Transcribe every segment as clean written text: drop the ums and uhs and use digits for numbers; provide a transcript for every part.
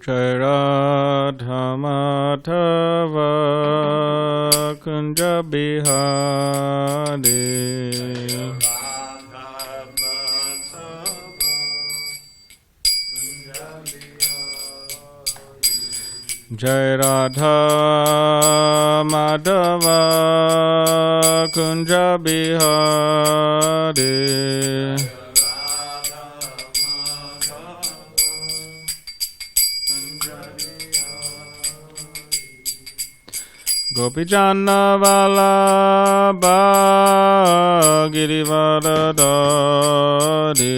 Jai Radha Madhava Kunja Bihari Jai Radha Madhava Kunja Bihari Gopijana Vallabha Girivaradari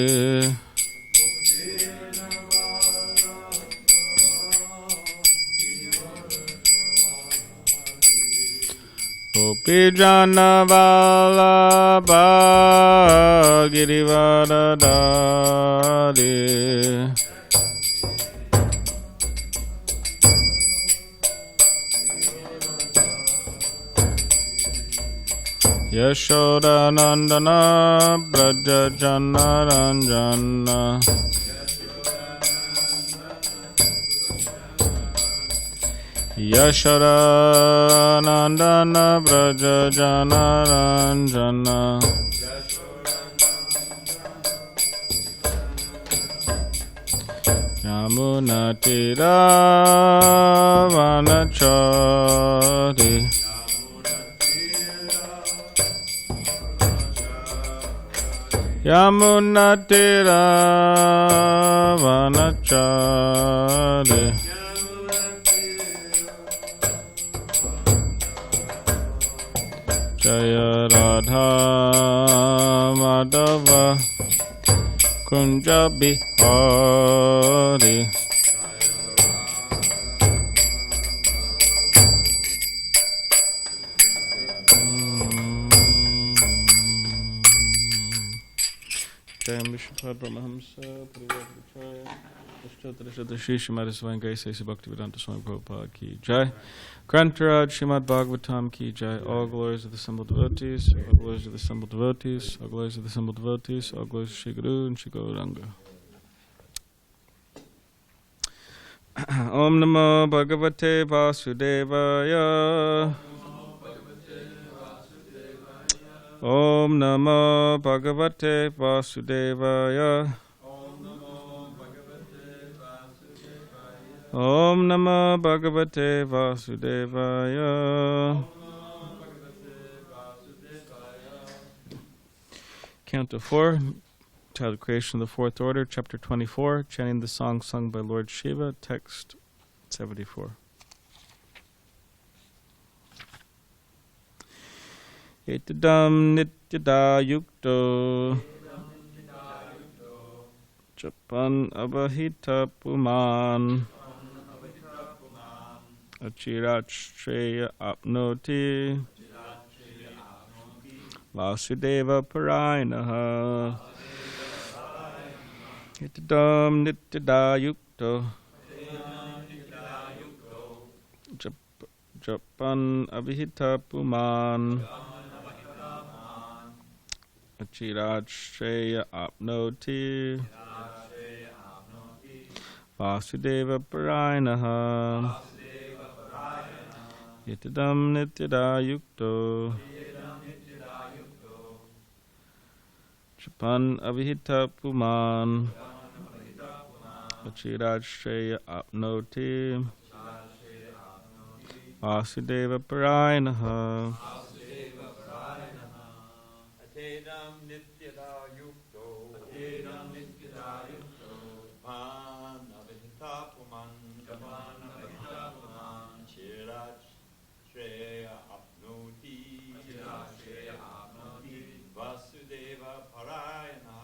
Gopijana Vallabha Girivaradari Yashoda Nandana Braja Jana Ranjana Yashoda Nandana Braja Jana Ranjana Yamuna Tira Vanachari Yamuna Tira Vanachari Jaya Radha Madhava Kunja Bihari Jai Vishnupada Paramahamsa Parivrajacharya Ashtatara Shri Srimad Swayangaisa Bhaktivedanta Swami Prabhupada Ki Jai Grantaraj srimadbhagavatam Ki Jai. All glories of the assembled devotees, all glories of the assembled devotees, all glories of the assembled devotees, all glories of Shri Guru and Shri Gauranga. Om Namo Bhagavate Vasudevaya Om Namo Bhagavate Vasudevaya Om Namo Bhagavate Vasudevaya. Count to 4, titled Creation of the Fourth Order, Chapter 24, chanting the song sung by Lord Shiva, text 74. Etadam nityada yukto Japan abahita puman Achirat Shreya Apnoti Vasudeva Parayanaha Itadam Nityada Yukto Japan Abhita Puman Achirat Shreya Apnoti Vasudeva Parayanaha Itadam Nityada Yukto Japan Avihita Puman Achirat Shreya Apnoti Vasudeva Parayanaha Atedam Nityada Yukto Japan Avihita Puman Achirat Shreya Apnoti Vasudeva Parayana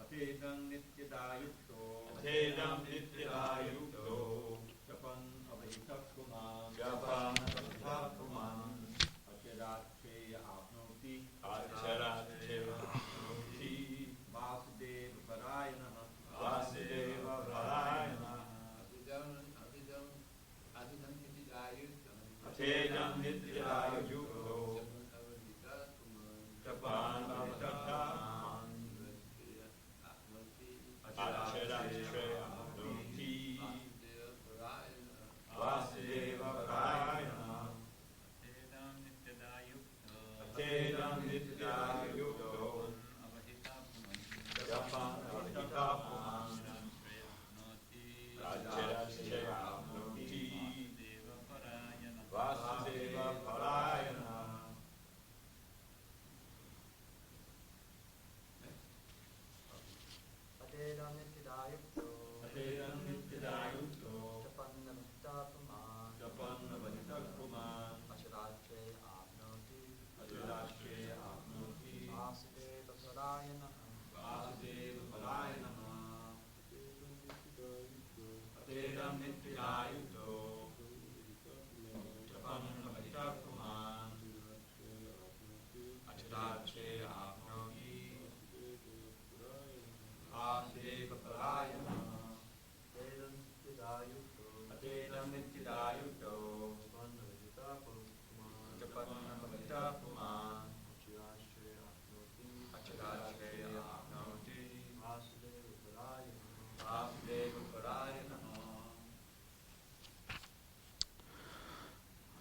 Atedam Nityada Yukto Japan Avihita Puman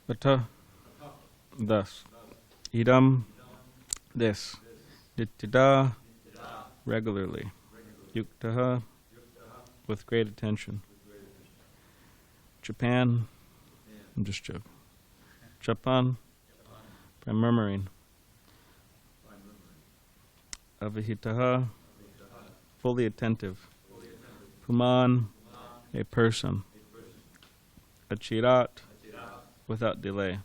Atha, thus, idam, this, nityada, regularly, yuktaha, with great attention, Japan, I'm just joking, Japan, by murmuring, avihitaha, fully attentive, puman, a person, achirat, without delay,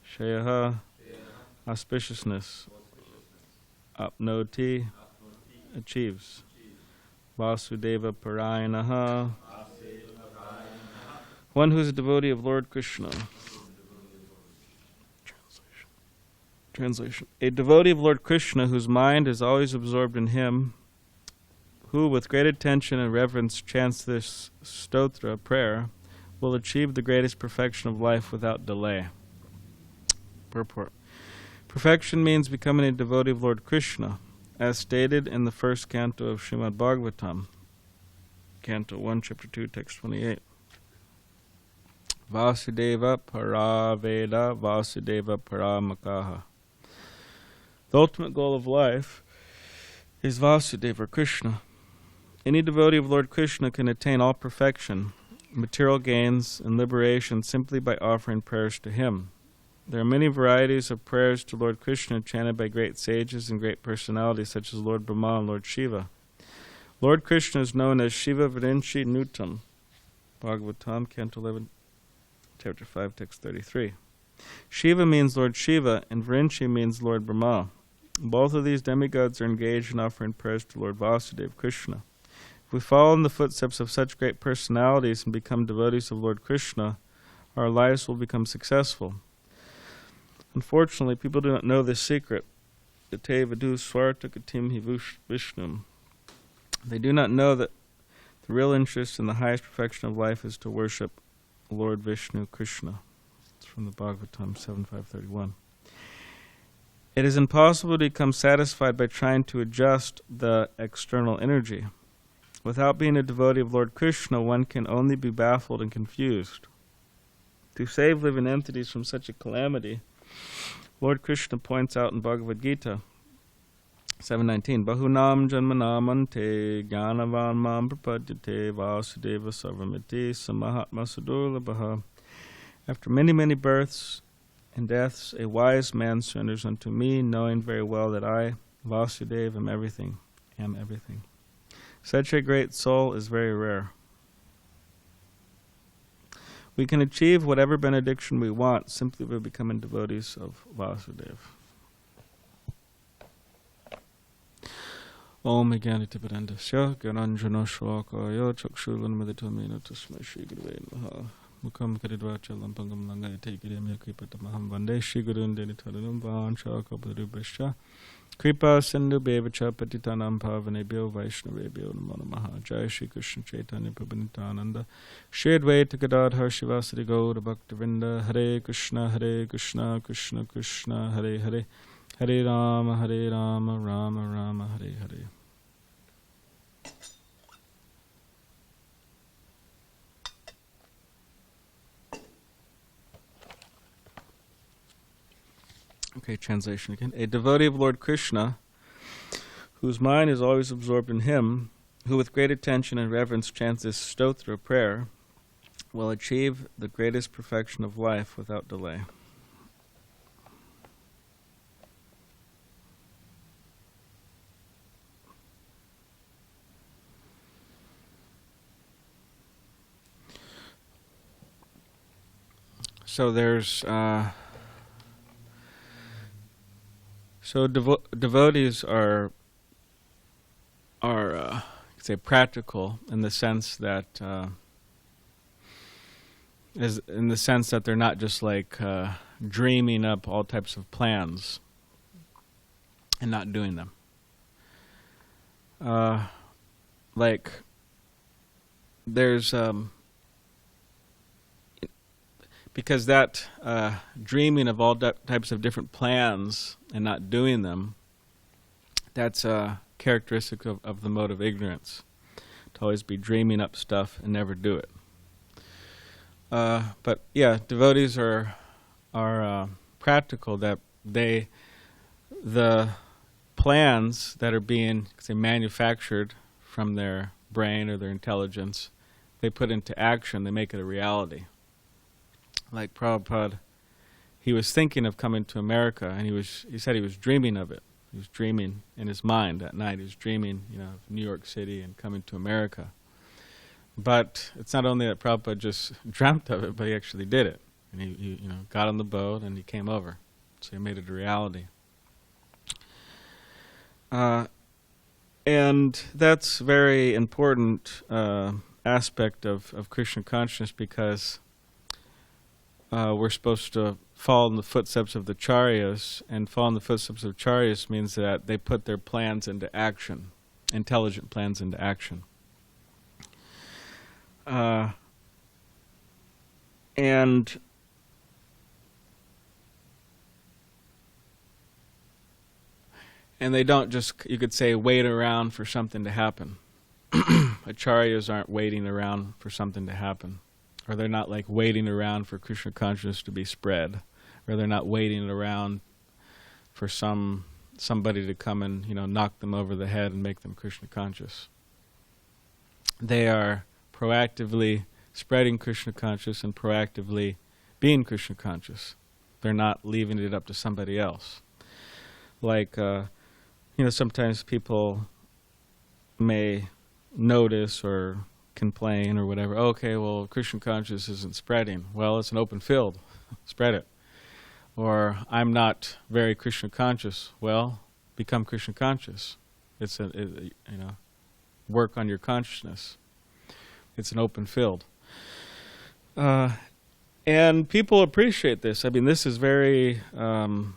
shayaha, auspiciousness, apnoti, achieves, vasudeva parayanaha, one who is a devotee of Lord Krishna. Translation. A devotee of Lord Krishna whose mind is always absorbed in him, who with great attention and reverence chants this stotra, prayer, will achieve the greatest perfection of life without delay. Purport. Perfection means becoming a devotee of Lord Krishna, as stated in the first canto of Srimadbhagavatam, Canto 1, Chapter 2, Text 28. Vasudeva paraveda Vasudeva paramakaha. The ultimate goal of life is Vasudeva, Krishna. Any devotee of Lord Krishna can attain all perfection, material gains, and liberation simply by offering prayers to him. There are many varieties of prayers to Lord Krishna chanted by great sages and great personalities such as Lord Brahma and Lord Shiva. Lord Krishna is known as Shiva Virinchi Nutam. Bhagavatam, Canto 11, Chapter 5, Text 33. Shiva means Lord Shiva, and Virinchi means Lord Brahma. Both of these demigods are engaged in offering prayers to Lord Vasudeva, Krishna. If we follow in the footsteps of such great personalities and become devotees of Lord Krishna, our lives will become successful. Unfortunately, people do not know this secret. They do not know that the real interest in the highest perfection of life is to worship Lord Vishnu, Krishna. It's from the Bhagavatam 7.531. It is impossible to become satisfied by trying to adjust the external energy. Without being a devotee of Lord Krishna, one can only be baffled and confused. To save living entities from such a calamity, Lord Krishna points out in Bhagavad Gita 7:19, Bahunam janmanam ante gyanavan mam prapadyate vasudeva sarvamiti samahatma sudurlabhaha. After many, many births and deaths, a wise man surrenders unto me, knowing very well that I, Vasudeva, am everything. Such a great soul is very rare. We can achieve whatever benediction we want simply by becoming devotees of Vasudeva. Om Jnanitiparandasya Gyananjana Shvakaya Chakshulanmaditamena Tasmai Shri Gurave Namaha Mukam Karidvachalam Pangam Langayate Gidamya Kripatamaham Vande Shri Gurun Denitaranam Vansha Kapadrubhascha Kripa Sindhu Bevacha Patitanam Pavanebhyo Vaishnavebhyo Namo Namaha. Jai Shri Krishna Chaitanya Prabhu Nityananda Shri Advaita Gadadhar Shivasari Gaura Bhaktivinoda Hare Krishna Krishna Krishna Hare Hare Hare Rama Rama Rama Hare Hare. Okay, translation again. A devotee of Lord Krishna, whose mind is always absorbed in him, who with great attention and reverence chants this stotra prayer, will achieve the greatest perfection of life without delay. So there's devotees are say practical in the sense that they're not just like dreaming up all types of plans and not doing them. Like there's because that dreaming of all types of different plans and not doing them, that's a characteristic of the mode of ignorance, to always be dreaming up stuff and never do it. But yeah, devotees are practical, that the plans that are being, say, manufactured from their brain or their intelligence, they put into action, they make it a reality. Like Prabhupada, he was thinking of coming to America, and he said he was dreaming of it. He was dreaming in his mind at night. He was dreaming, of New York City and coming to America. But it's not only that Prabhupada just dreamt of it, but he actually did it. And he got on the boat and he came over. So he made it a reality. And that's a very important aspect of Krishna consciousness, because we're supposed to follow in the footsteps of the Acharyas, and follow in the footsteps of Acharyas means that they put their plans into action, intelligent plans into action. And they don't just, you could say, wait around for something to happen. Acharyas aren't waiting around for something to happen. Or they're not like waiting around for Krishna consciousness to be spread. Or they're not waiting around for somebody to come and, knock them over the head and make them Krishna conscious. They are proactively spreading Krishna consciousness and proactively being Krishna conscious. They're not leaving it up to somebody else. Like, sometimes people may notice or complain or whatever, okay, well, Krishna consciousness isn't spreading. Well, it's an open field. Spread it. Or, I'm not very Krishna conscious. Well, become Krishna conscious. It's work on your consciousness. It's an open field. And people appreciate this. I mean, this is very, you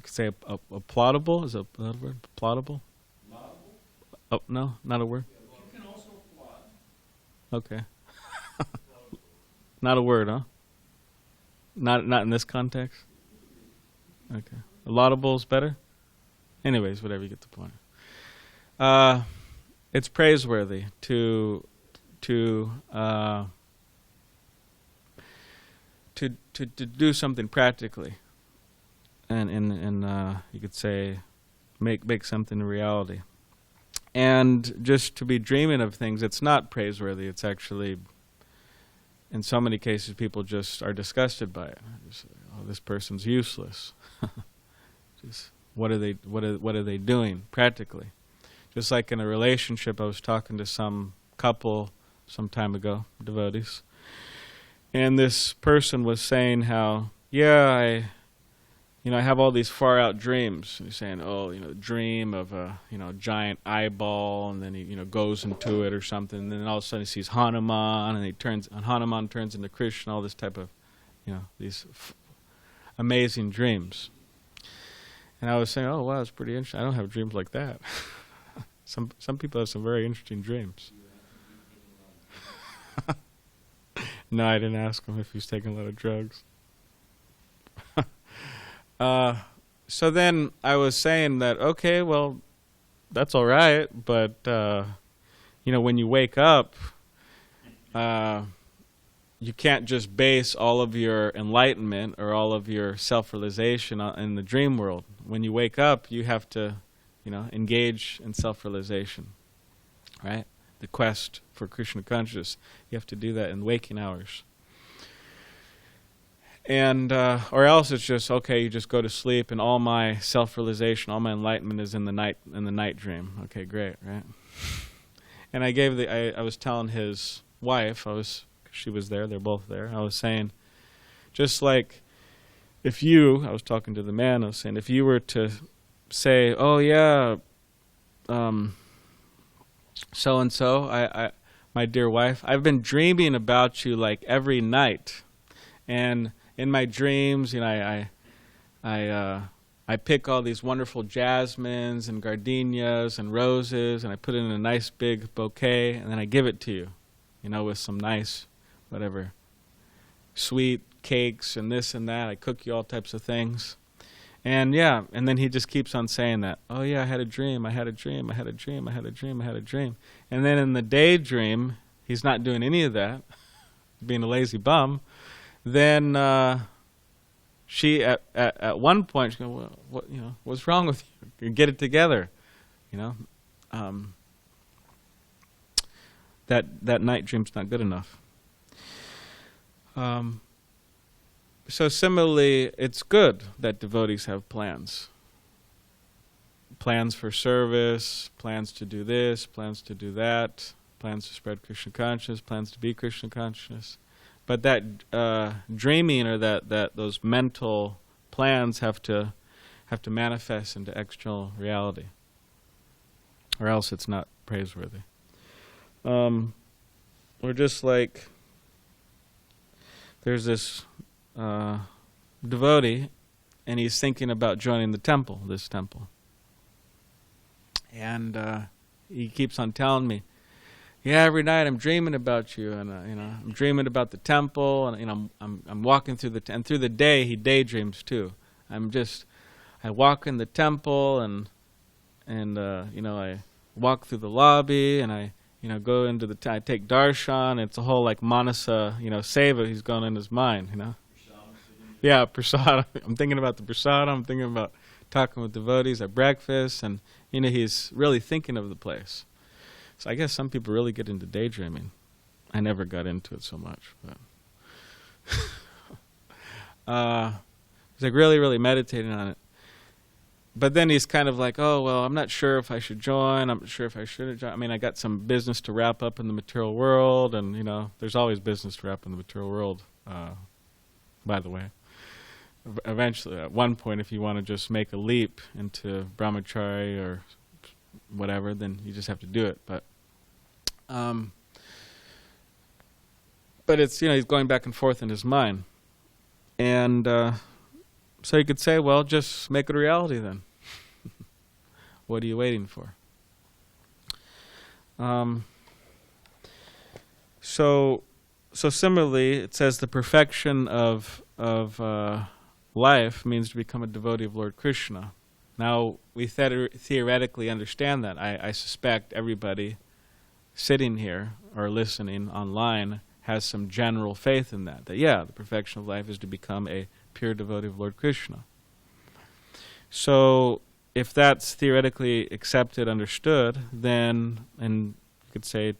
could say applaudable. Is that a word? Applaudable? Oh, no, not a word? You can also applaud. Okay. Not a word, huh? Not in this context? Okay. Laudable is better? Anyways, whatever, you get the point. It's praiseworthy to do something practically, and you could say make something a reality. And just to be dreaming of things, it's not praiseworthy. It's actually, in so many cases, people just are disgusted by it. Just, oh, this person's useless. Just what are they doing practically? Just like in a relationship, I was talking to some couple some time ago, devotees, and this person was saying how, I have all these far out dreams. And he's saying, dream of a, giant eyeball, and then he, goes into it or something, and then all of a sudden he sees Hanuman, and Hanuman turns into Krishna, all this type of, these amazing dreams. And I was saying, oh wow, it's pretty interesting. I don't have dreams like that. Some people have some very interesting dreams. No, I didn't ask him if he's taking a lot of drugs. So then I was saying that, okay, well, that's all right, but, when you wake up, you can't just base all of your enlightenment or all of your self-realization in the dream world. When you wake up, you have to, engage in self-realization, right? The quest for Krishna consciousness. You have to do that in waking hours. And or else it's just, okay, you just go to sleep and all my self-realization, all my enlightenment is in the night dream. Okay, great, right? And I was telling his wife, she was there, they're both there. I was saying, just like if you, I was talking to the man, I was saying, if you were to say, oh yeah, so-and-so, my dear wife, I've been dreaming about you like every night. And in my dreams, you know, I pick all these wonderful jasmines and gardenias and roses, and I put it in a nice big bouquet, and then I give it to you, you know, with some nice, whatever, sweet cakes and this and that. I cook you all types of things. And yeah, and then he just keeps on saying that. Oh yeah, I had a dream, I had a dream, I had a dream, I had a dream, I had a dream. And then in the daydream, he's not doing any of that, being a lazy bum. Then she at one point, she goes, well, what, you know, what's wrong with you? Get it together, you know. That night dream's not good enough. So similarly, it's good that devotees have plans. Plans for service, plans to do this, plans to do that, plans to spread Krishna consciousness, plans to be Krishna consciousness. But that dreaming, or that those mental plans have to manifest into external reality, or else it's not praiseworthy. Or just like there's this devotee, and he's thinking about joining the temple, this temple. And he keeps on telling me, yeah, every night I'm dreaming about you, and you know, I'm dreaming about the temple, and you know, I'm walking through and through the day he daydreams too. I walk in the temple, and you know, I walk through the lobby, and I, you know, go into I take darshan. It's a whole like manasa, you know, seva he's going in his mind, you know. Yeah, prasada. I'm thinking about the prasada. I'm thinking about talking with devotees at breakfast, and you know, he's really thinking of the place. So I guess some people really get into daydreaming. I never got into it so much, but he's like really meditating on it. But then he's kind of like, oh well, I'm not sure if I should join. I'm not sure if I shouldn't join. I mean, I got some business to wrap up in the material world, and you know, there's always business to wrap in the material world. By the way, eventually, at one point, if you want to just make a leap into brahmachari or whatever, then you just have to do it. But it's, you know, he's going back and forth in his mind, and so you could say, well, just make it a reality then. What are you waiting for? So similarly, it says the perfection of life means to become a devotee of Lord Krishna. Now, we theoretically understand that. I suspect everybody sitting here or listening online has some general faith in that. That, yeah, the perfection of life is to become a pure devotee of Lord Krishna. So, if that's theoretically accepted, understood, then, and you could say,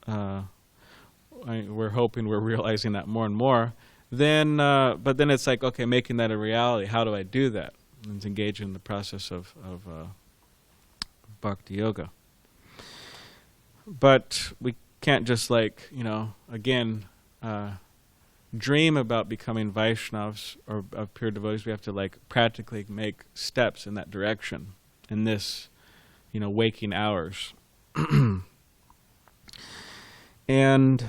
we're hoping we're realizing that more and more, then, but then it's like, okay, making that a reality, how do I do that? And engage in the process of bhakti yoga. But we can't just like, you know, again, dream about becoming Vaishnavas or pure devotees. We have to like practically make steps in that direction in this, you know, waking hours. And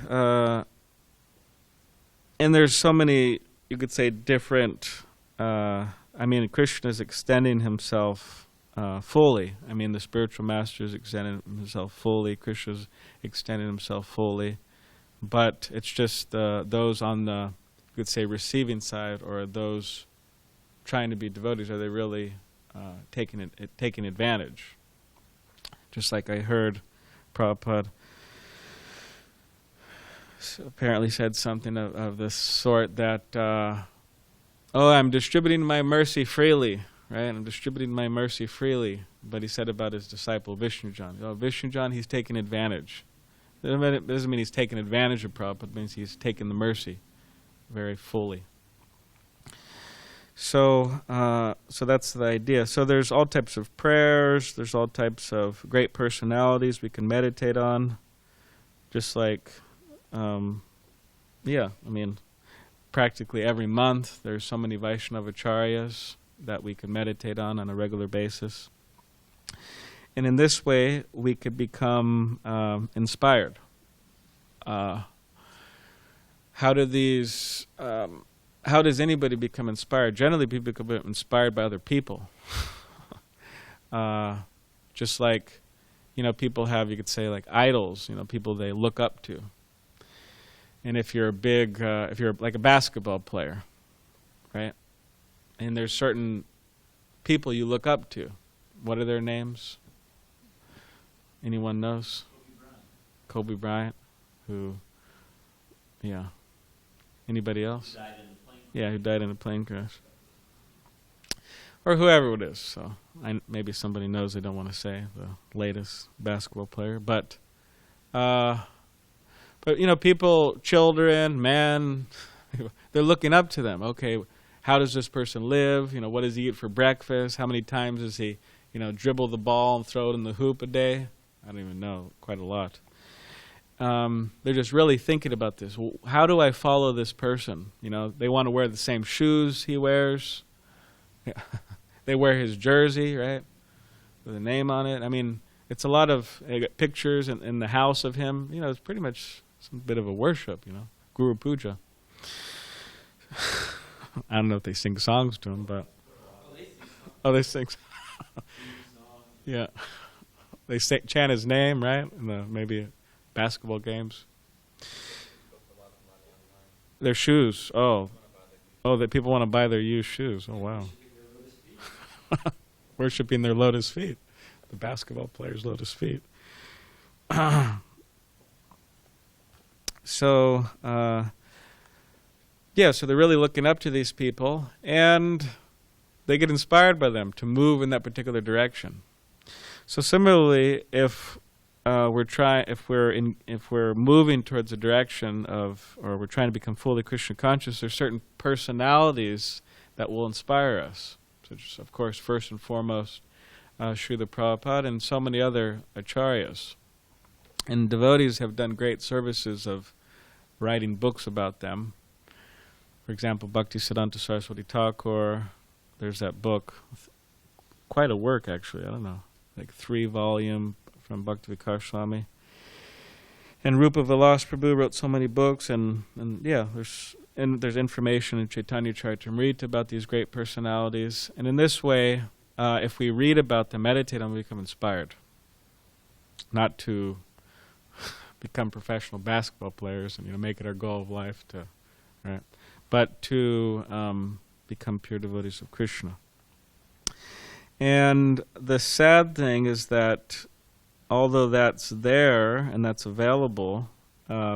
there's so many, you could say, different. I mean, Krishna is extending himself fully. I mean, the spiritual master is extending himself fully. Krishna is extending himself fully. But it's just those on the, you could say, receiving side, or those trying to be devotees, are they really taking advantage? Just like I heard Prabhupada apparently said something of this sort that, oh, I'm distributing my mercy freely, right? I'm distributing my mercy freely. But he said about his disciple Vishnujan, oh, Vishnujan, he's taking advantage. It doesn't mean he's taking advantage of Prabhupada, it means he's taking the mercy very fully. So that's the idea. So there's all types of prayers, there's all types of great personalities we can meditate on. Just like, yeah, I mean, practically every month. There's so many Vaishnava acharyas that we could meditate on a regular basis. And in this way, we could become inspired. How does anybody become inspired? Generally, people become inspired by other people. Just like, people have, you could say, like idols, people they look up to. And if you're if you're like a basketball player, right? And there's certain people you look up to. What are their names? Anyone knows? Kobe Bryant. Who? Yeah. Anybody else? Who died in a plane crash. Yeah, who died in a plane crash. Or whoever it is. So maybe somebody knows, they don't want to say the latest basketball player. But people, children, men, they're looking up to them. Okay, how does this person live? What does he eat for breakfast? How many times does he, dribble the ball and throw it in the hoop a day? I don't even know, quite a lot. They're just really thinking about this. How do I follow this person? They want to wear the same shoes he wears. They wear his jersey, right, with a name on it. I mean, it's a lot of pictures in the house of him. It's pretty much some bit of a worship, Guru Puja. I don't know if they sing songs to him, but... Oh, they sing songs. Yeah. They chant his name, right? In maybe basketball games. Their shoes. Oh, that people want to buy their used shoes. Oh, wow. Worshipping their lotus feet. The basketball players' lotus feet. So they're really looking up to these people, and they get inspired by them to move in that particular direction. So similarly, if we're moving towards a direction of, or we're trying to become fully Krishna conscious, there's certain personalities that will inspire us. Such as, of course, first and foremost, Srila Prabhupada and so many other acharyas. And devotees have done great services of writing books about them. For example, Bhakti Siddhanta Saraswati Thakur, there's that book, quite a work actually, I don't know, like 3-volume from Bhakti Vikas Swami. And Rupa Vilas Prabhu wrote so many books, and there's information in Chaitanya Charitamrita about these great personalities. And in this way, if we read about them, meditate on them, we become inspired. Not to become professional basketball players and make it our goal of life right? But to become pure devotees of Krishna. And the sad thing is that although that's there and that's available,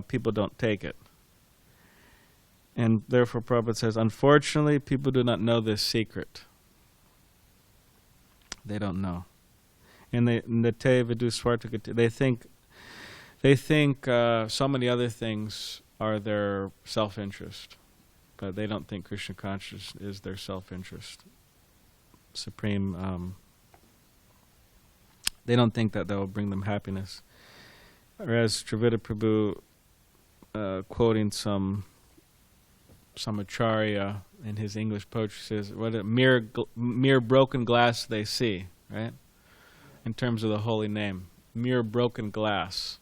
people don't take it. And therefore Prabhupada says, unfortunately, people do not know this secret. They don't know. And they think so many other things are their self-interest, but they don't think Krishna consciousness is their self-interest. Supreme, they don't think that will bring them happiness. Whereas Trivida Prabhu, quoting some acharya in his English poetry, says, what a mere broken glass they see, right? In terms of the holy name. Mere broken glass.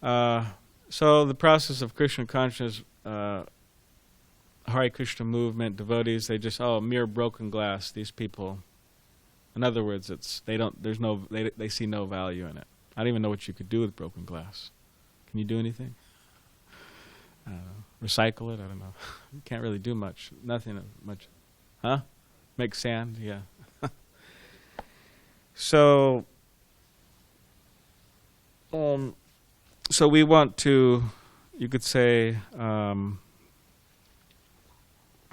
So the process of Krishna consciousness, Hare Krishna movement, devotees, they just, mere broken glass, these people. In other words, they see no value in it. I don't even know what you could do with broken glass. Can you do anything? Recycle it? I don't know. You can't really do much. Nothing much. Huh? Make sand? Yeah. So we want to, you could say,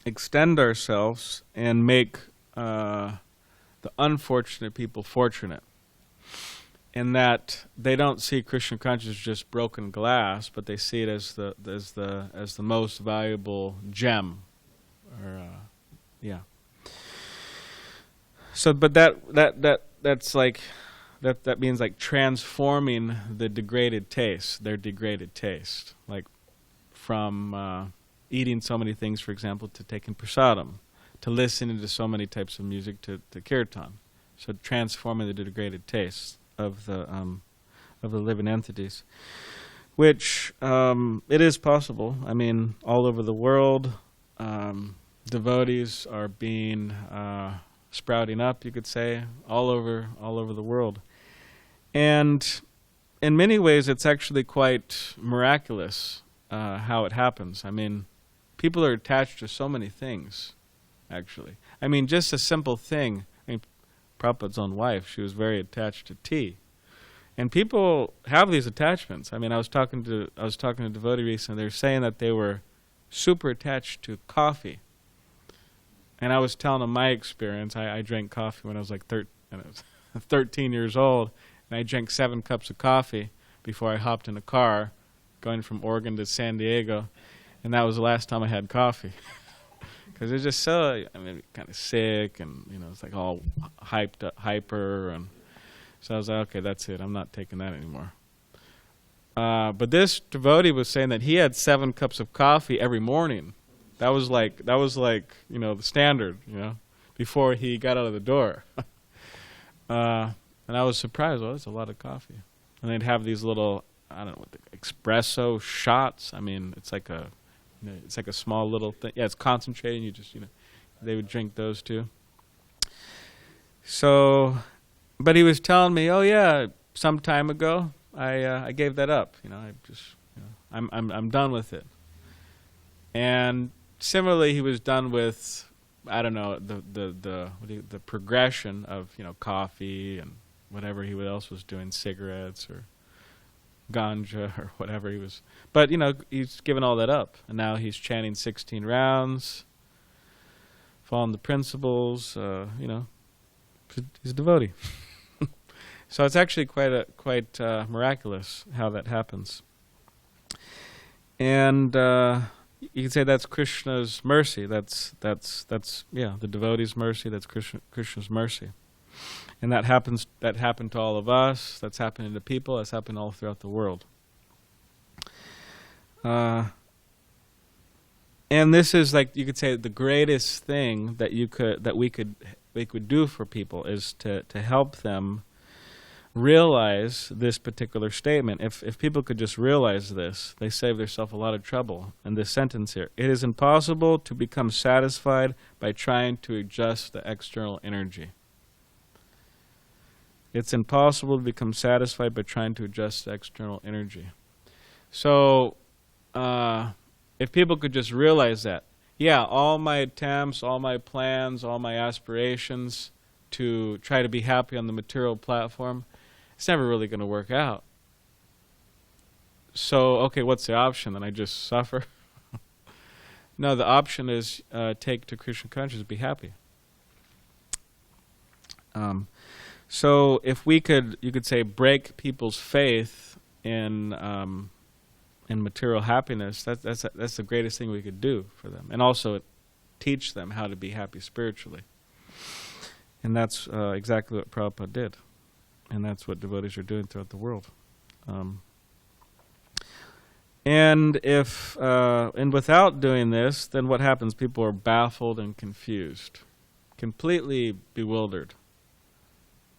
extend ourselves and make the unfortunate people fortunate. In that they don't see Krishna consciousness as just broken glass, but they see it as the most valuable gem. So, but that's like that means like transforming the degraded taste, their degraded taste, like from eating so many things, for example, to taking prasadam, to listening to so many types of music, to kirtan. So transforming the degraded tastes of the living entities, which it is possible. I mean, all over the world, devotees are being sprouting up, you could say, all over the world. And in many ways, it's actually quite miraculous how it happens. I mean, people are attached to so many things, actually. I mean, just a simple thing. I mean, Prabhupada's own wife, she was very attached to tea. And people have these attachments. I mean, I was talking to a devotee recently. They were saying that they were super attached to coffee. And I was telling them my experience. I drank coffee when I was like 13 years old. And I drank 7 cups of coffee before I hopped in a car going from Oregon to SanDiego. And that was the last time I had coffee. Because it's just so, I mean, kind of sick, and, you know, it's like all hyper. And so I was like, okay, that's it. I'm not taking that anymore. But this devotee was saying that he had 7 cups of coffee every morning. That was like, you know, the standard, you know, before he got out of the door. And I was surprised. Well, that's a lot of coffee. And they'd have these little, I don't know what espresso shots. I mean, it's like a small little thing. Yeah, it's concentrated. You just, you know, they would drink those too. So, but he was telling me, oh yeah, some time ago, I gave that up. You know, I just, you know, I'm done with it. And similarly, he was done with, I don't know, the progression of, you know, coffee and whatever he else was doing, cigarettes or ganja or whatever he was. But, you know, he's given all that up. And now he's chanting 16 rounds, following the principles, you know. He's a devotee. So it's actually quite miraculous how that happens. And you can say that's Krishna's mercy. That's the devotee's mercy. That's Krishna's mercy. And that happened to all of us. That's happening to people. That's happening all throughout the world. And this is, like, you could say, the greatest thing that we could do for people is to help them realize this particular statement. If people could just realize this, they save themselves a lot of trouble. And this sentence here: it is impossible to become satisfied by trying to adjust the external energy. It's impossible to become satisfied by trying to adjust the external energy. So, if people could just realize that, yeah, all my attempts, all my plans, all my aspirations to try to be happy on the material platform, it's never really going to work out. So, okay, what's the option? Then I just suffer? No, the option is take to Krishna consciousness, be happy. So if we could, you could say, break people's faith in material happiness, that's the greatest thing we could do for them, and also teach them how to be happy spiritually. And that's exactly what Prabhupada did, and that's what devotees are doing throughout the world. And if and without doing this, then what happens? People are baffled and confused, completely bewildered.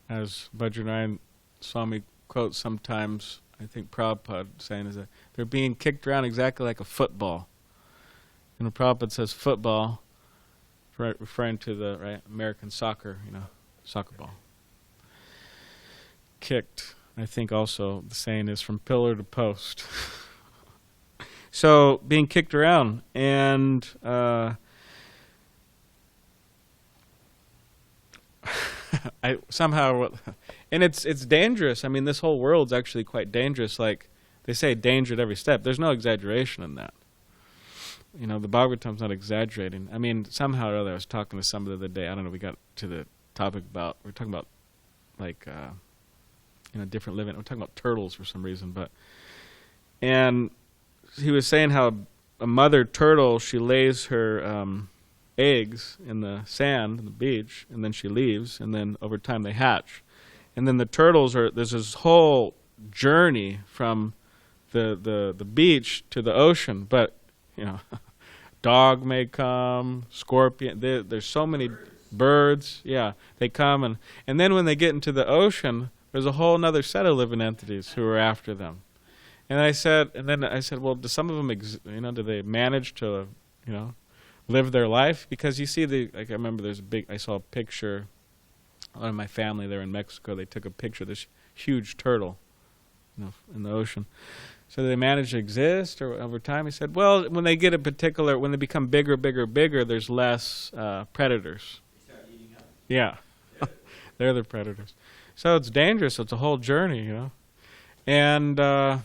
As Bajranayan Swami quotes sometimes, I think Prabhupada saying, is that they're being kicked around exactly like a football. And when Prabhupada says football, referring to the American soccer, you know, soccer ball. Kicked. I think also the saying is from pillar to post. So being kicked around, and and it's dangerous. I mean, this whole world's actually quite dangerous. Like they say, danger at every step. There's no exaggeration in that. You know, the Bhagavatam's not exaggerating. I mean, somehow or other, I was talking to somebody the other day. I don't know. We got to the topic about, we're talking about like you know, different living. We're talking about turtles for some reason, and he was saying how a mother turtle, she lays her eggs in the sand, in the beach, and then she leaves, and then over time they hatch. And then the turtles there's this whole journey from the beach to the ocean, but, you know, dog may come, scorpion. There's so many birds. Yeah, they come, and then when they get into the ocean, there's a whole other set of living entities who are after them. And then I said, well, do some of them, do they manage to, live their life? Because you see, I remember I saw a picture. One of my family there in Mexico, they took a picture of this huge turtle, in the ocean. So they manage to exist or over time? He said, well, when they become bigger, there's less predators. They start eating up? Yeah. They're the predators. So it's dangerous. It's a whole journey, And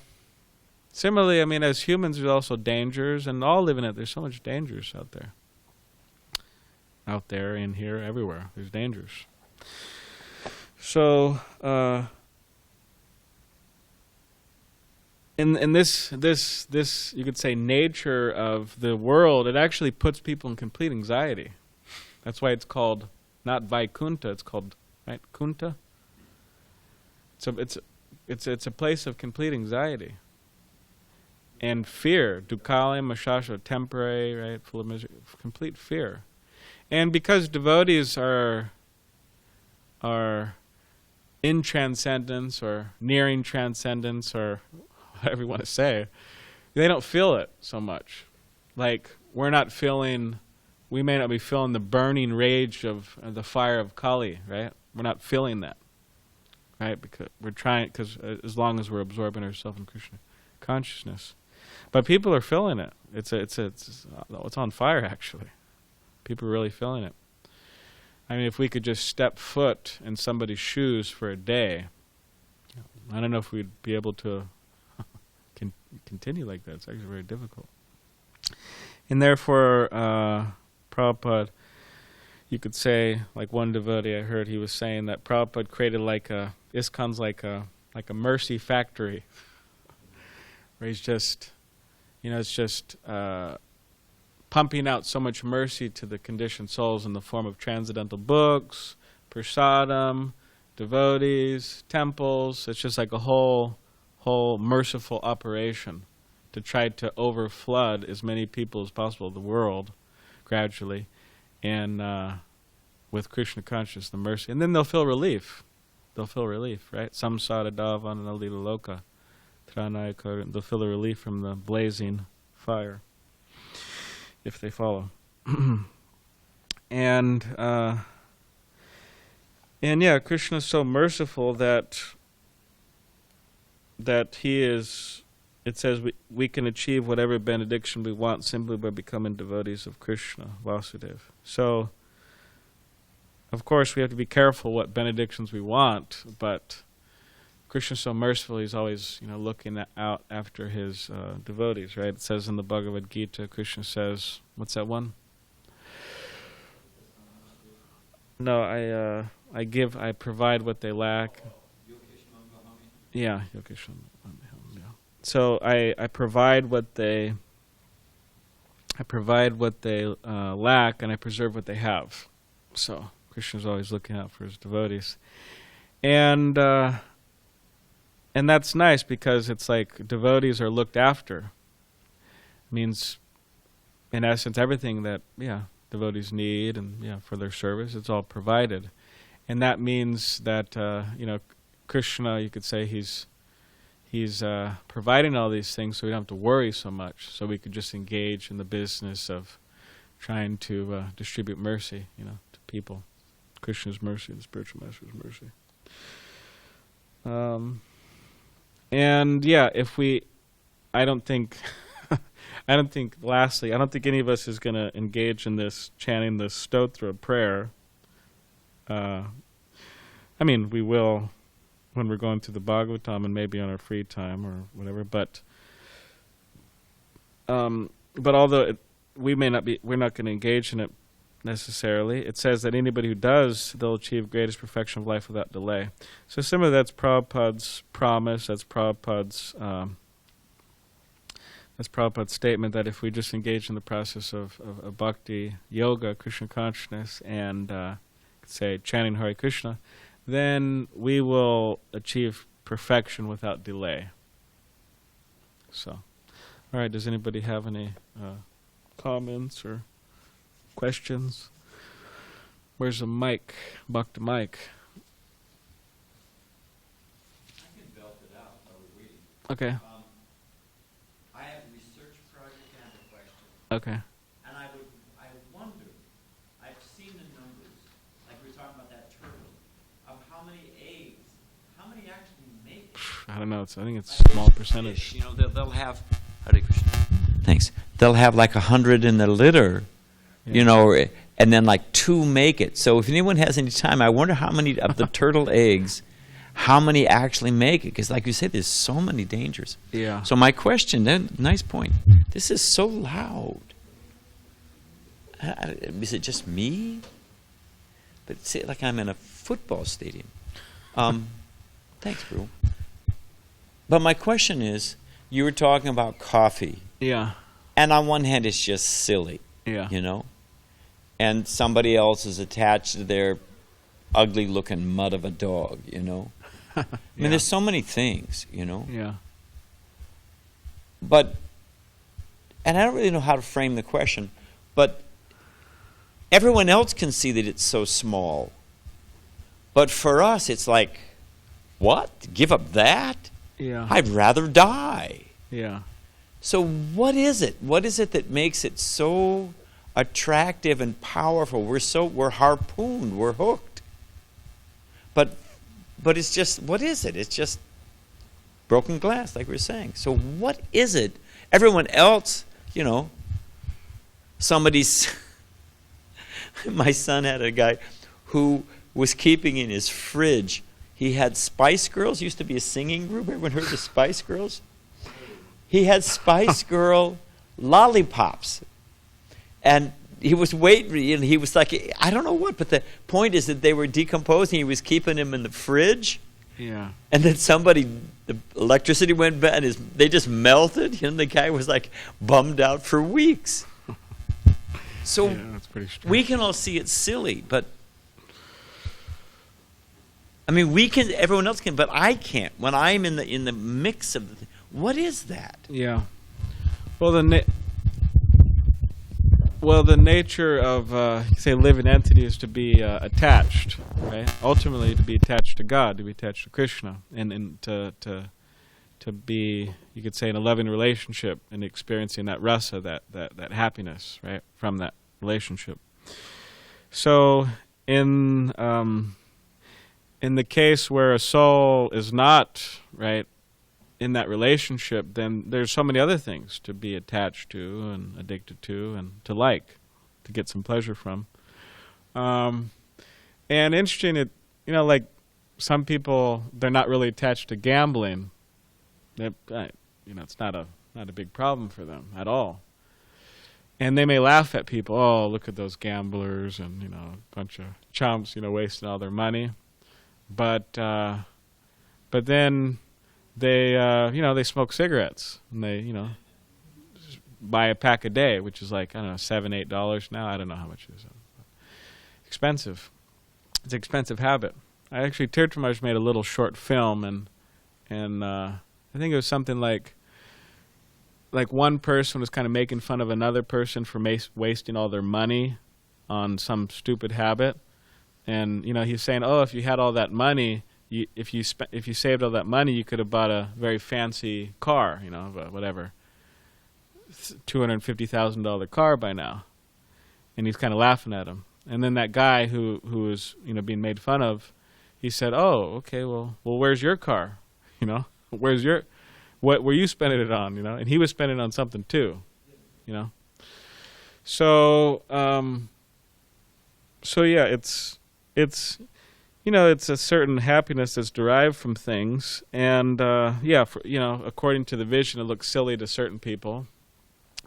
similarly, as humans, there's also dangers, and all living it. There's so much dangers out there. Out there, in here, everywhere. There's dangers. So, in this, you could say, nature of the world, it actually puts people in complete anxiety. That's why it's called not Vaikuntha. It's called Kunta. So it's a place of complete anxiety and fear. Dukkhalayam mashasha, temporary, right, full of misery, complete fear. And because devotees are in transcendence or nearing transcendence or whatever you want to say, they don't feel it so much. Like we may not be feeling the burning rage of the fire of Kali, right? We're not feeling that, right? Because as long as we're absorbing ourselves in Krishna consciousness. But people are feeling it. It's on fire, actually. People are really feeling it. If we could just step foot in somebody's shoes for a day, I don't know if we'd be able to continue like that. It's actually very difficult. And therefore, Prabhupada, you could say, like one devotee I heard, he was saying that Prabhupada created ISKCON's like a mercy factory, where he's just, it's just pumping out so much mercy to the conditioned souls in the form of transcendental books, prasadam, devotees, temples. It's just like a whole merciful operation to try to overflood as many people as possible of the world gradually, and with Krishna consciousness, the mercy. And then they'll feel relief. They'll feel relief, right? Samsara davana lila loka. They'll feel the relief from the blazing fire if they follow. And yeah, Krishna is so merciful that he is, it says we can achieve whatever benediction we want simply by becoming devotees of Krishna, Vasudeva. So, of course, we have to be careful what benedictions we want, but Krishna is so merciful, he's always, looking out after his devotees, right? It says in the Bhagavad Gita, Krishna says, what's that one? No, I provide what they lack. Yeah, so I provide what they lack, and I preserve what they have. So Krishna's always looking out for his devotees, and that's nice because it's like devotees are looked after. It means, in essence, everything that devotees need and for their service, it's all provided, and that means that Krishna, you could say he's providing all these things so we don't have to worry so much, so we could just engage in the business of trying to distribute mercy, to people. Krishna's mercy, the spiritual master's mercy. And yeah, I don't think any of us is going to engage in this, chanting this stotra prayer. We will when we're going through the Bhagavatam and maybe on our free time or whatever, but although we're not going to engage in it necessarily, it says that anybody who does, they'll achieve greatest perfection of life without delay. So similarly, that's Prabhupada's promise, that's Prabhupada's statement that if we just engage in the process of bhakti, yoga, Krishna consciousness, and say chanting Hare Krishna, then we will achieve perfection without delay. So, all right, does anybody have any comments or questions? Where's the mic? Bhakti mic. I can belt it out while we're waiting. Okay. I have a research project and a question. Okay. And I wonder, I've seen the numbers, like we were talking about that turtle, of how many eggs, how many actually make it. I don't know. I think it's Like a small percentage. fish, they'll have, Hare Krishna. Thanks. They'll have like 100 in the litter, Yeah. and then like 2 make it. So if anyone has any time, I wonder how many of the turtle eggs, how many actually make it? Because like you said, there's so many dangers. Yeah. So my question, nice point. This is so loud. Is it just me? But it's like I'm in a football stadium. Thanks, Brew. But my question is, you were talking about coffee. Yeah. And on one hand, it's just silly. Yeah. And somebody else is attached to their ugly-looking mud of a dog, I mean, there's so many things, Yeah. But, and I don't really know how to frame the question, but everyone else can see that it's so small. But for us, it's like, what? Give up that? Yeah. I'd rather die. Yeah. So what is it? What is it that makes it so attractive and powerful? We're harpooned, we're hooked. But it's just, what is it? It's just broken glass, like we were saying. So what is it? Everyone else, somebody's, my son had a guy who was keeping in his fridge, he had Spice Girls, used to be a singing group. Everyone heard the Spice Girls? He had Spice Girl lollipops. And he was waiting, and he was like, I don't know what, but the point is that they were decomposing. He was keeping them in the fridge. Yeah. And then the electricity went bad, and they just melted, and the guy was like bummed out for weeks. So Yeah, that's pretty strange. we can all see it's silly, but I mean, everyone else can, but I can't. When I'm in the mix of the thing, what is that? Yeah. Well, the nature of say living entity is to be attached, right? Ultimately, to be attached to God, to be attached to Krishna, and to be, you could say, in a loving relationship and experiencing that rasa, that happiness, right, from that relationship. So in the case where a soul is not, right, in that relationship, then there's so many other things to be attached to and addicted to and to get some pleasure from. And interesting, like some people, they're not really attached to gambling. It's not a big problem for them at all. And they may laugh at people, oh, look at those gamblers and, a bunch of chumps, wasting all their money. But then they they smoke cigarettes, and they buy a pack a day, which is like, I don't know, $7, $8 now. I don't know how much it is. Expensive. It's an expensive habit. Tirtha Maharaj made a little short film, and I think it was something like one person was kind of making fun of another person for wasting all their money on some stupid habit, and he's saying, oh, if you had all that money, if you saved all that money, you could have bought a very fancy car, whatever, $250,000 car by now. And he's kind of laughing at him. And then that guy who was being made fun of, he said, "Oh, okay, well, where's your car? Where's what were you spending it on? And he was spending it on something too, So yeah, it's it's a certain happiness that's derived from things, and according to the vision, it looks silly to certain people,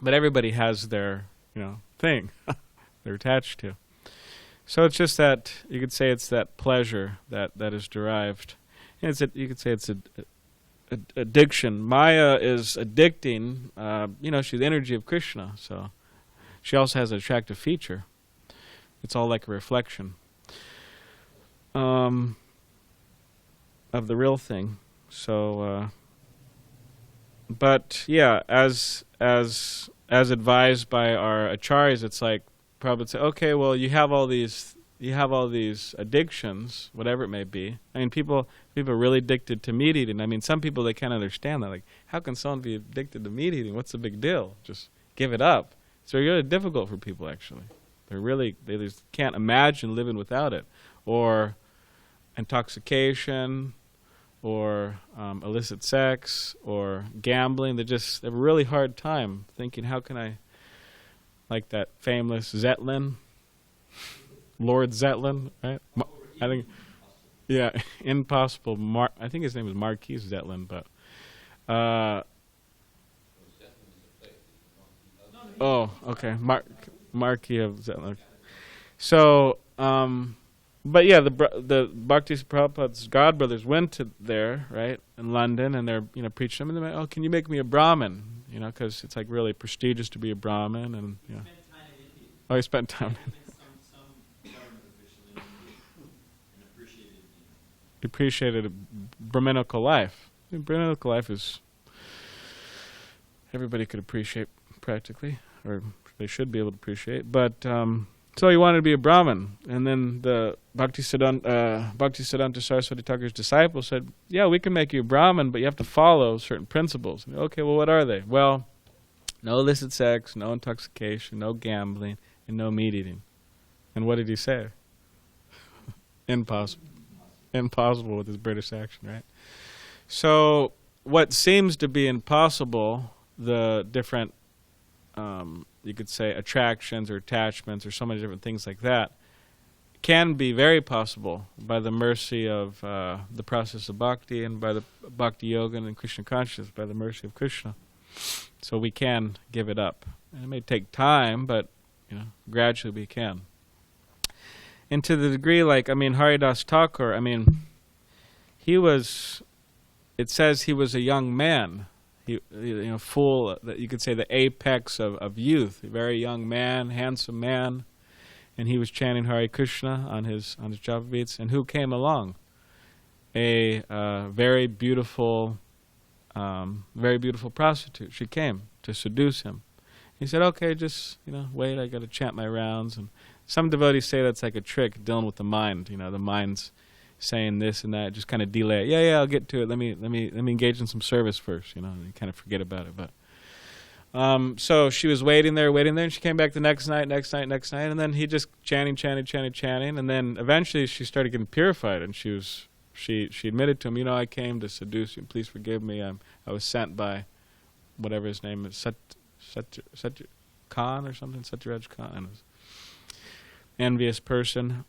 but everybody has their thing they're attached to. So it's just that you could say it's that pleasure that is derived, and you could say it's a addiction. Maya is addicting. She's the energy of Krishna, so she also has an attractive feature. It's all like a reflection of the real thing. So, but yeah, as as advised by our acharyas, it's like Prabhupada would say, okay, well, you have all these addictions, whatever it may be. I mean, people are really addicted to meat eating. I mean, some people, they can't understand that. Like, how can someone be addicted to meat eating? What's the big deal? Just give it up. It's really difficult for people, actually. They just can't imagine living without it. Or intoxication, or illicit sex, or gambling. They have a really hard time thinking, how can I, like that famous Zetlin, Lord Zetlin, right? I think, yeah, impossible. I think his name is Marquis Zetlin, but oh, okay, Marquis of Zetlin. So, but yeah, the Bhakti Prabhupada's godbrothers went to there, right, in London, and they're preaching them, and they're like, oh, can you make me a Brahmin? Because it's like really prestigious to be a Brahmin, and oh, he spent time. He appreciated a Brahminical life. Brahminical life is everybody could appreciate practically, or they should be able to appreciate. But so he wanted to be a Brahmin, and then the Bhaktisiddhanta Saraswati Thakur's disciple said, "Yeah, we can make you a Brahmin, but you have to follow certain principles." And, okay, well, what are they? Well, no illicit sex, no intoxication, no gambling, and no meat eating. And what did he say? Impossible. Impossible with his British accent, right? So what seems to be impossible, the different, you could say, attractions or attachments or so many different things like that, can be very possible by the mercy of the process of bhakti and by the bhakti yoga and Krishna consciousness, by the mercy of Krishna. So we can give it up. And it may take time, but gradually we can. And to the degree, Haridas Thakur, it says he was a young man, full, you could say the apex of youth, a very young man, handsome man, and he was chanting Hare Krishna on his japa beats, and who came along? A very beautiful prostitute. She came to seduce him. He said, okay, just, wait, I got to chant my rounds. And some devotees say that's like a trick dealing with the mind. The mind's saying this and that, just kind of delay it. Yeah, I'll get to it. Let me engage in some service first, and you kind of forget about it. But so she was waiting there, and she came back the next night, and then he just chanting, and then eventually she started getting purified, and she admitted to him, I came to seduce you, please forgive me. I was sent by whatever his name is, Satya Khan or something, Satyaraj Khan. Envious person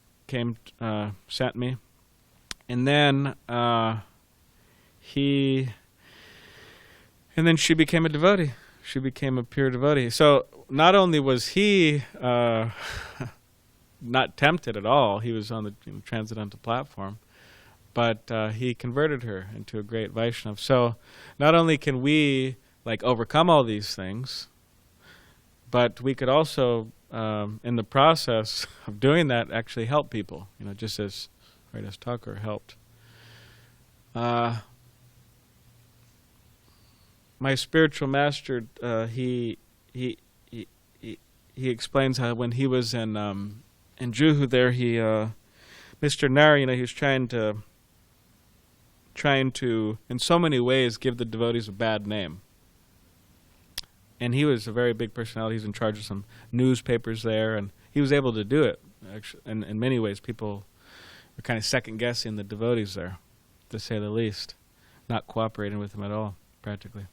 sent me, and then she became a devotee. She became a pure devotee. So not only was he not tempted at all, he was on the transcendental platform, but he converted her into a great Vaishnava. So not only can we overcome all these things, but we could also in the process of doing that, actually help people, just as Haridas Thakur helped. My spiritual master, he explains how when he was in Juhu there, Mr. Nara, he was trying to, in so many ways, give the devotees a bad name. And he was a very big personality. He's in charge of some newspapers there, and he was able to do it. Actually, and in many ways, people were kind of second-guessing the devotees there, to say the least, not cooperating with him at all, practically.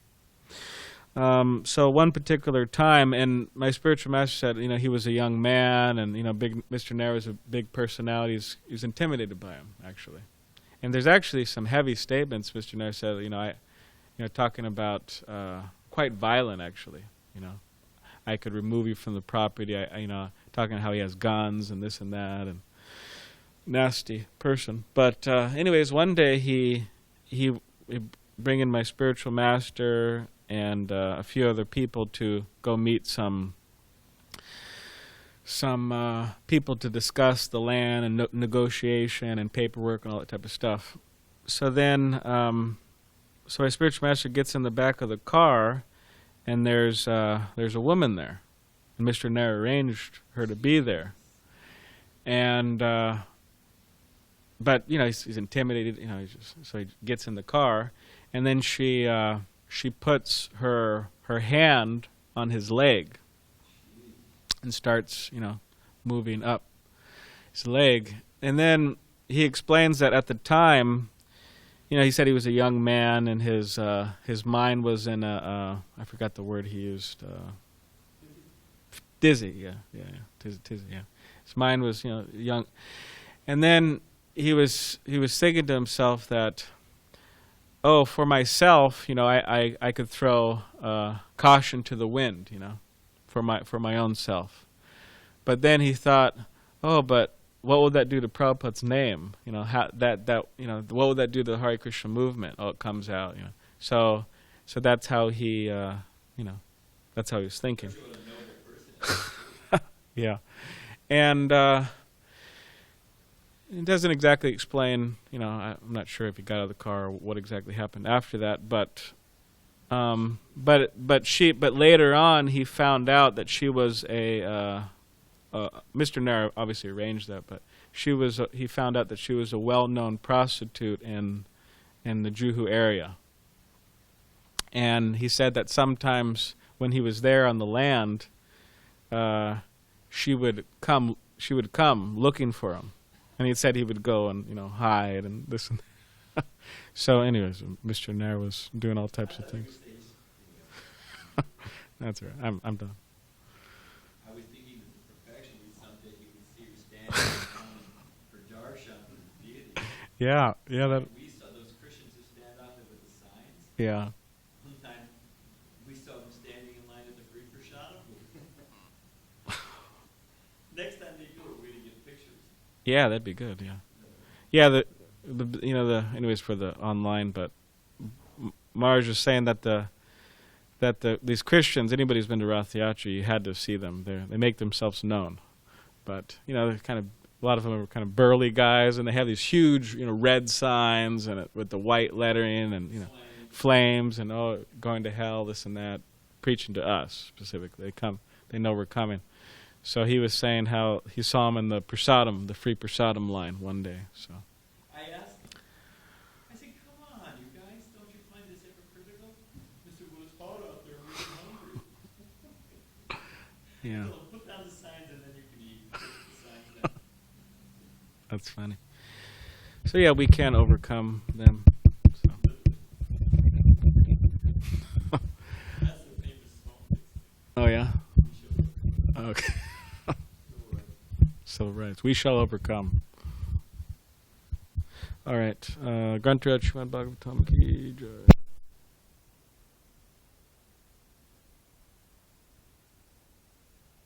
So one particular time, and my spiritual master said, he was a young man, and Mr. Nair was a big personality. He was intimidated by him, actually. And there's actually some heavy statements Mr. Nair said, talking about quite violent, actually. I could remove you from the property. Talking how he has guns and this and that, and nasty person. But anyways, one day he bring in my spiritual master and a few other people to go meet some people to discuss the land and negotiation and paperwork and all that type of stuff. So then, so my spiritual master gets in the back of the car, and there's a woman there, and Mr. Nair arranged her to be there, and but he's intimidated, so he gets in the car, and then she puts her hand on his leg and starts moving up his leg, and then he explains that at the time, he said he was a young man, and his mind was in I forgot the word he used, dizzy, dizzy, yeah. His mind was young, and then he was thinking to himself that, oh, for myself, I could throw caution to the wind, for my own self, but then he thought, oh, but what would that do to Prabhupada's name? What would that do to the Hare Krishna movement? Oh, it comes out, So that's how he, that's how he was thinking. Yeah, and it doesn't exactly explain. I'm not sure if he got out of the car or what exactly happened after that. But later on, he found out that she was a. Mr. Nair obviously arranged that, but he found out that she was a well-known prostitute in the Juhu area. And he said that sometimes when he was there on the land, she would come looking for him, and he said he would go and hide and this and that. So, anyways, Mr. Nair was doing all types of things. That's right. I'm done. Yeah. That. We saw those Christians who stand out there with the signs. Yeah. One time, we saw them standing in line at the free prasadam. Next time they do it, we're gonna get pictures. Yeah, that'd be good. Yeah. Anyways, for the online, but Maharaj was saying that these Christians, anybody who's been to Rath Yatra, you had to see them. They make themselves known, but they're kind of. A lot of them are kind of burly guys, and they have these huge, red signs and with the white lettering and flames and going to hell, this and that, preaching to us specifically. They know we're coming. So he was saying how he saw them in the prasadam, the free prasadam line one day. So I asked him. I said, "Come on, you guys, don't you find this hypocritical?" Mr. Well, it's hot out there. We're hungry. Yeah. So put down the signs, and then you can eat. Put the signs down. That's funny. So yeah, we can overcome them. So. That's the famous song. Oh yeah? Okay. So right. We shall overcome. All right. Grantaraj Srimad Bhagavatam ki jai.